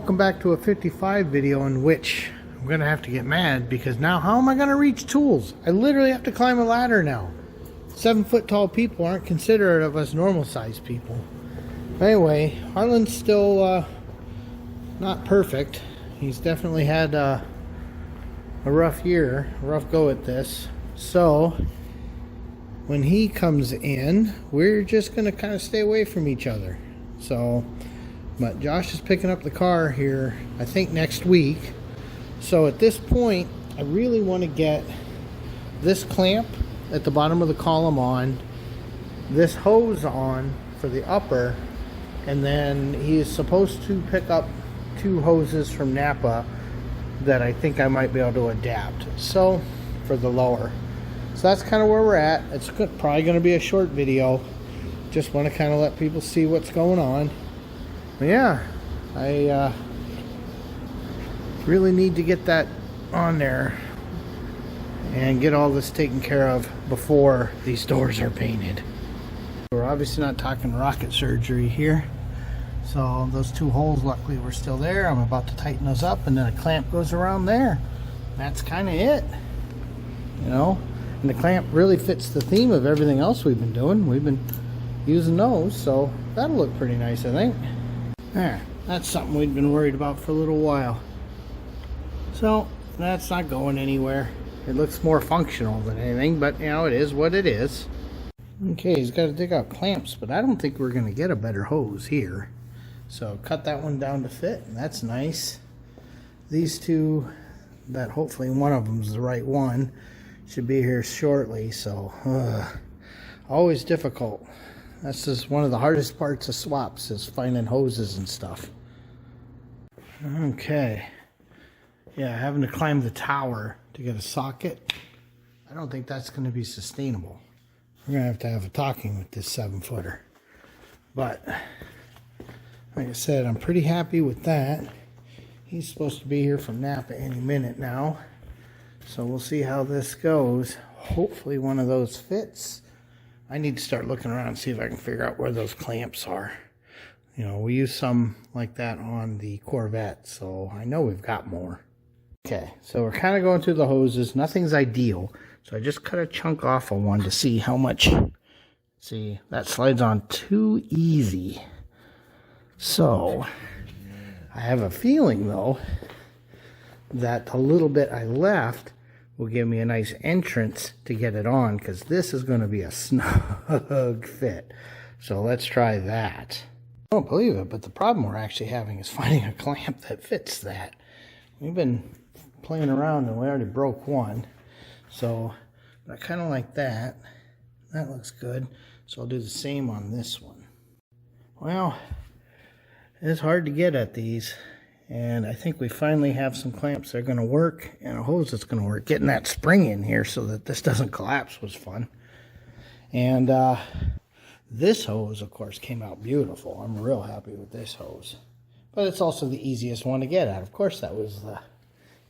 Welcome back to a 55 video in which I'm gonna have to get mad because now how am I gonna reach tools? I literally have to climb a ladder now. 7-foot tall people aren't considerate of us normal sized people. Anyway, Harlan's still not perfect. He's definitely had a rough year, a rough go at this. So when he comes in, we're just gonna kind of stay away from each other. So but Josh is picking up the car here, I think next week. So at this point, I really want to get this clamp at the bottom of the column on, this hose on for the upper, and then he is supposed to pick up 2 hoses from Napa that I think I might be able to adapt. So for the lower. So that's kind of where we're at. It's probably going to be a short video. Just want to kind of let people see what's going on. Yeah, I really need to get that on there and get all this taken care of before these doors are painted. We're obviously not talking rocket surgery here. So those 2 holes luckily were still there. I'm about to tighten those up and then a clamp goes around there. That's kind of it, you know. And the clamp really fits the theme of everything else we've been doing. We've been using those, so that'll look pretty nice, I think. There, that's something we'd been worried about for a little while. So that's not going anywhere. It looks more functional than anything, but you know, it is what it is. Okay, he's got to dig out clamps, but I don't think we're going to get a better hose here. So cut that one down to fit, and that's nice. These 2, that hopefully one of them is the right one, should be here shortly. So always difficult. That's just one of the hardest parts of swaps, is finding hoses and stuff. Okay. Yeah, having to climb the tower to get a socket, I don't think that's going to be sustainable. We're going to have a talking with this 7-footer. But, like I said, I'm pretty happy with that. He's supposed to be here from Napa any minute now. So we'll see how this goes. Hopefully one of those fits. I need to start looking around and see if I can figure out where those clamps are. You know, we use some like that on the Corvette, so I know we've got more. Okay, so we're kind of going through the hoses. Nothing's ideal, so I just cut a chunk off of one to see how much. See, that slides on too easy. So I have a feeling, though, that the little bit I left will give me a nice entrance to get it on, because this is going to be a snug fit. So let's try that. I don't believe it, but the problem we're actually having is finding a clamp that fits that. We've been playing around and we already broke one. So I kind of like that. That looks good. So I'll do the same on this one. Well, it's hard to get at these. And I think we finally have some clamps that are going to work and a hose that's going to work. Getting that spring in here so that this doesn't collapse was fun. And this hose, of course, came out beautiful. I'm real happy with this hose. But it's also the easiest one to get at. Of course, that was the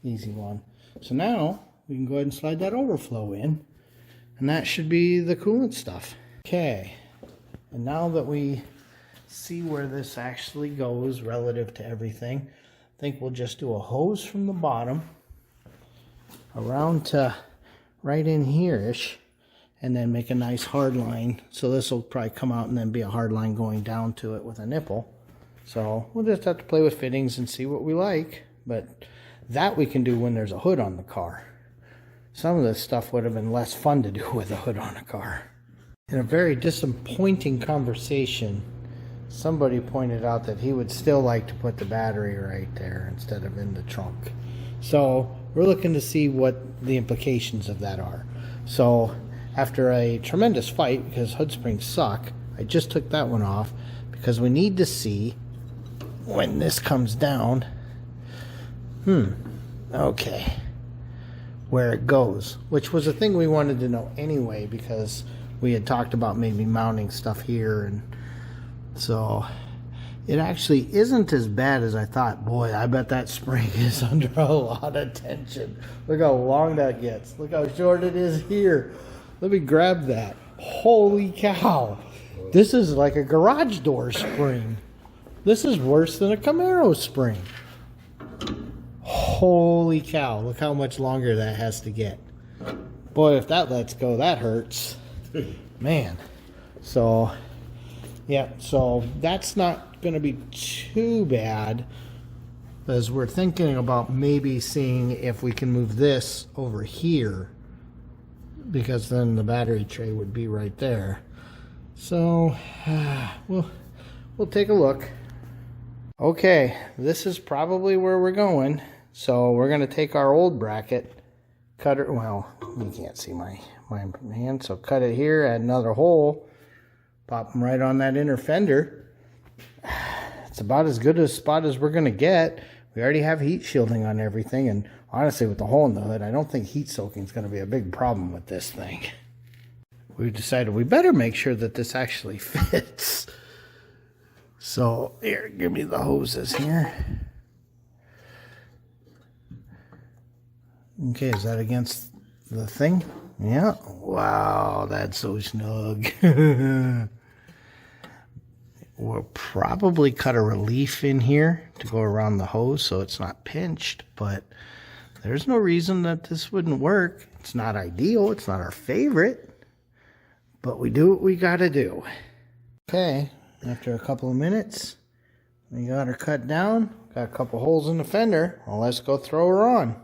easy one. So now we can go ahead and slide that overflow in. And that should be the coolant stuff. Okay. And now that we see where this actually goes relative to everything, I think we'll just do a hose from the bottom around to right in here-ish, and then make a nice hard line. So this will probably come out and then be a hard line going down to it with a nipple. So we'll just have to play with fittings and see what we like. But that we can do when there's a hood on the car. Some of this stuff would have been less fun to do with a hood on a car. In a very disappointing conversation, somebody pointed out that he would still like to put the battery right there instead of in the trunk. So we're looking to see what the implications of that are. So after a tremendous fight, because hood springs suck, I just took that one off because we need to see when this comes down. Okay. Where it goes, which was a thing we wanted to know anyway, because we had talked about maybe mounting stuff here, and so it actually isn't as bad as I thought. Boy, I bet that spring is under a lot of tension. Look how long that gets. Look how short it is here. Let me grab that. Holy cow. This is like a garage door spring. This is worse than a Camaro spring. Holy cow, look how much longer that has to get. Boy, if that lets go, that hurts. Man. So, yeah, so that's not going to be too bad, as we're thinking about maybe seeing if we can move this over here, because then the battery tray would be right there. So, we'll take a look. Okay, this is probably where we're going. So we're going to take our old bracket, cut it, well, you can't see my hand, so cut it here, add another hole, pop them right on that inner fender. It's about as good a spot as we're going to get. We already have heat shielding on everything, and honestly, with the hole in the hood, I don't think heat soaking is going to be a big problem with this thing. We decided we better make sure that this actually fits. So, here, give me the hoses here. Okay, is that against the thing? Yeah. Wow, that's so snug. We'll probably cut a relief in here to go around the hose so it's not pinched, but there's no reason that this wouldn't work. It's not ideal, it's not our favorite, but we do what we gotta do. Okay, after a couple of minutes, we got her cut down, got a couple holes in the fender. Well, let's go throw her on.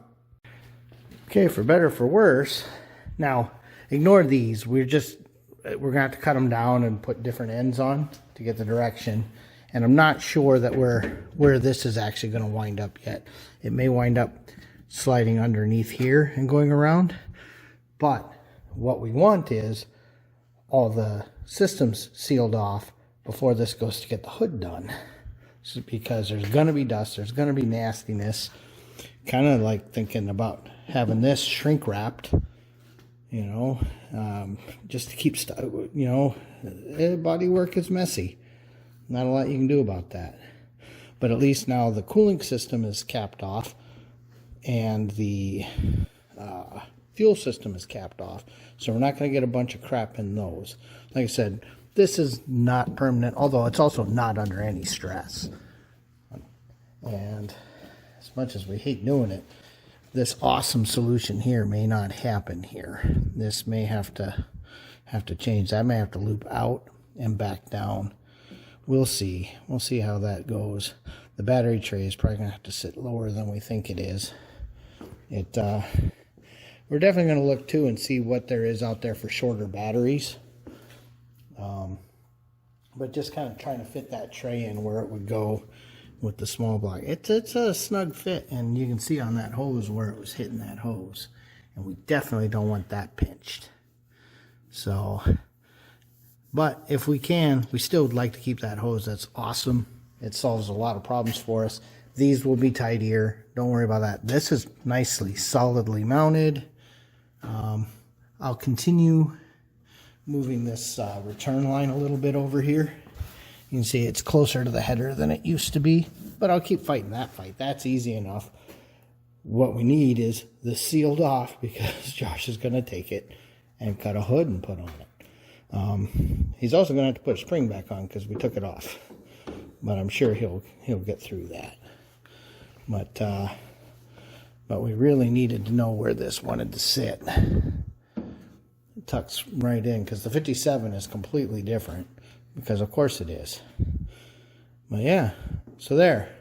Okay, for better or for worse, now ignore these. We're gonna have to cut them down and put different ends on to get the direction. And I'm not sure that where this is actually going to wind up yet. It may wind up sliding underneath here and going around. But what we want is all the systems sealed off before this goes to get the hood done. So because there's going to be dust, there's going to be nastiness. Kind of like thinking about having this shrink wrapped, you know, just to keep stuff, you know, body work is messy. Not a lot you can do about that. But at least now the cooling system is capped off and the fuel system is capped off. So we're not going to get a bunch of crap in those. Like I said, this is not permanent, although it's also not under any stress. And as much as we hate doing it, this awesome solution here may not happen here. This may have to change. That may have to loop out and back down. We'll see. We'll see how that goes. The battery tray is probably going to have to sit lower than we think it is. We're definitely going to look too and see what there is out there for shorter batteries. But just kind of trying to fit that tray in where it would go with the small block. It's a snug fit, and you can see on that hose where it was hitting that hose. And we definitely don't want that pinched. So, but if we can, we still would like to keep that hose. That's awesome. It solves a lot of problems for us. These will be tidier. Don't worry about that. This is nicely, solidly mounted. I'll continue moving this return line a little bit over here. You can see it's closer to the header than it used to be, but I'll keep fighting that fight. That's easy enough. What we need is this sealed off, because Josh is going to take it and cut a hood and put on it. He's also going to have to put a spring back on because we took it off, but I'm sure he'll get through that. But we really needed to know where this wanted to sit. It tucks right in, because the 57 is completely different, because of course it is. But yeah, so there.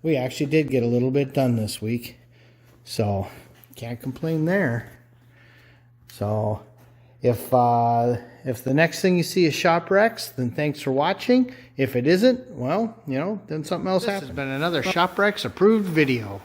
We actually did get a little bit done this week, so can't complain there. So if the next thing you see is ShopWrecks, then thanks for watching. If it isn't, well, you know, then something else happened. This has been another ShopWrecks approved video.